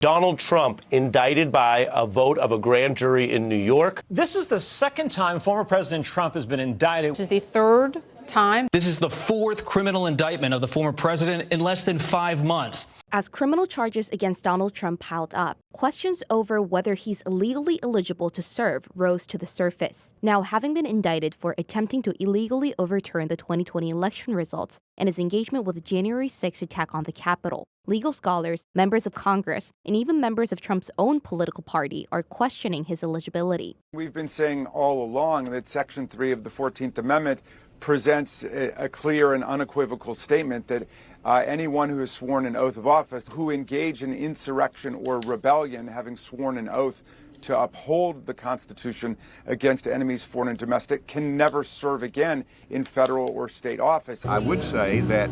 Donald Trump indicted by a vote of a grand jury in New York. This is the second time former President Trump has been indicted. This is the third time. This is the fourth criminal indictment of the former president in less than 5 months. As criminal charges against Donald Trump piled up, questions over whether he's legally eligible to serve rose to the surface. Now, having been indicted for attempting to illegally overturn the 2020 election results and his engagement with the January 6th attack on the Capitol, legal scholars, members of Congress, and even members of Trump's own political party are questioning his eligibility. We've been saying all along that Section 3 of the 14th Amendment presents a clear and unequivocal statement that anyone who has sworn an oath of office, who engage in insurrection or rebellion, having sworn an oath to uphold the Constitution against enemies, foreign and domestic, can never serve again in federal or state office. I would say that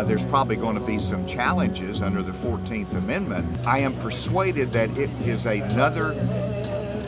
there's probably going to be some challenges under the 14th Amendment. I am persuaded that it is another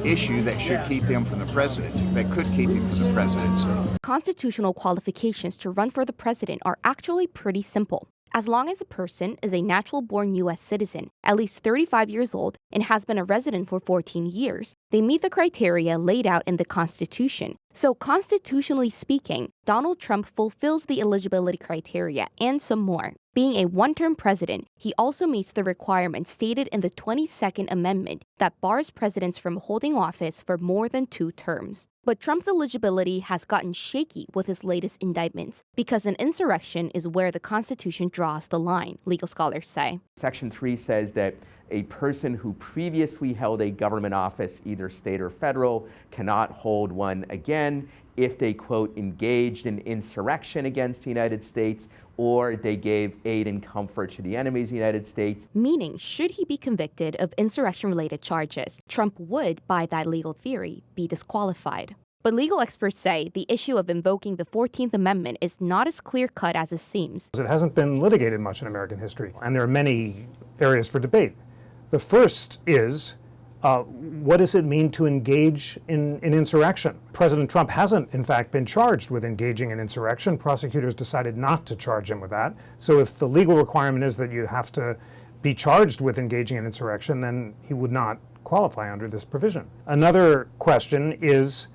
issue that should keep him from the presidency, that could keep him from the presidency. Constitutional qualifications to run for the president are actually pretty simple. As long as a person is a natural-born U.S. citizen, at least 35 years old, and has been a resident for 14 years, they meet the criteria laid out in the Constitution. So constitutionally speaking, Donald Trump fulfills the eligibility criteria and some more. Being a one-term president, he also meets the requirement stated in the 22nd Amendment that bars presidents from holding office for more than 2 terms. But Trump's eligibility has gotten shaky with his latest indictments because an insurrection is where the Constitution draws the line, legal scholars say. Section 3 says that a person who previously held a government office, either state or federal, cannot hold one again if they, quote, engaged in insurrection against the United States or they gave aid and comfort to the enemies of the United States. Meaning, should he be convicted of insurrection-related charges, Trump would, by that legal theory, be disqualified. But legal experts say the issue of invoking the 14th Amendment is not as clear-cut as it seems. It hasn't been litigated much in American history, and there are many areas for debate. The first is, what does it mean to engage in insurrection? President Trump hasn't, in fact, been charged with engaging in insurrection. Prosecutors decided not to charge him with that. So if the legal requirement is that you have to be charged with engaging in insurrection, then he would not qualify under this provision. Another question is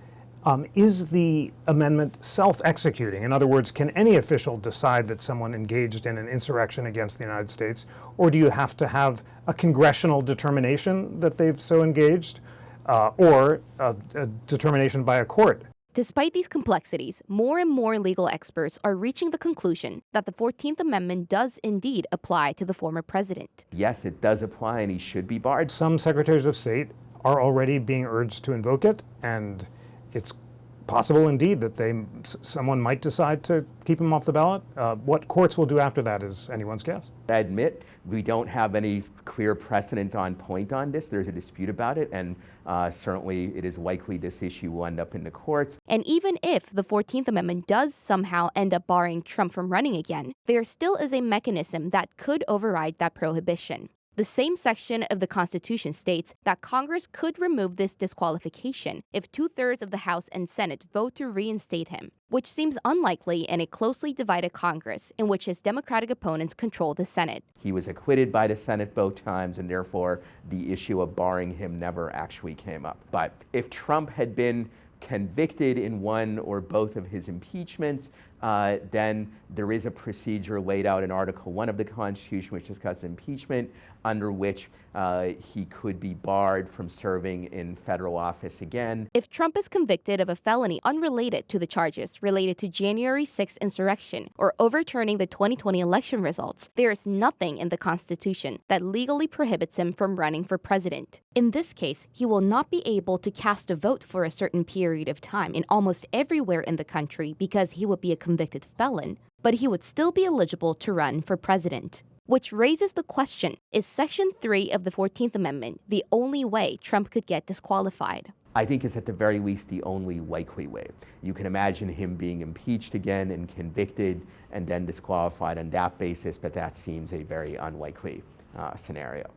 the amendment self-executing? In other words, can any official decide that someone engaged in an insurrection against the United States, or do you have to have a congressional determination that they've so engaged, or a determination by a court? Despite these complexities, more and more legal experts are reaching the conclusion that the 14th Amendment does indeed apply to the former president. Yes, it does apply, and he should be barred. Some secretaries of state are already being urged to invoke it, and it's possible indeed that someone might decide to keep him off the ballot. What courts will do after that is anyone's guess. I admit we don't have any clear precedent on point on this. There's a dispute about it, and certainly it is likely this issue will end up in the courts. And even if the 14th Amendment does somehow end up barring Trump from running again, there still is a mechanism that could override that prohibition. The same section of the Constitution states that Congress could remove this disqualification if 2/3 of the House and Senate vote to reinstate him, which seems unlikely in a closely divided Congress in which his Democratic opponents control the Senate. He was acquitted by the Senate both times, and therefore the issue of barring him never actually came up. But if Trump had been convicted in one or both of his impeachments, then there is a procedure laid out in Article 1 of the Constitution which discusses impeachment, under which he could be barred from serving in federal office again. If Trump is convicted of a felony unrelated to the charges related to January 6th insurrection or overturning the 2020 election results, there is nothing in the Constitution that legally prohibits him from running for president. In this case, he will not be able to cast a vote for a certain period of time in almost everywhere in the country because he would be a convicted felon, but he would still be eligible to run for president. Which raises the question, is Section 3 of the 14th Amendment the only way Trump could get disqualified? I think it's at the very least the only likely way. You can imagine him being impeached again and convicted and then disqualified on that basis, but that seems a very unlikely scenario.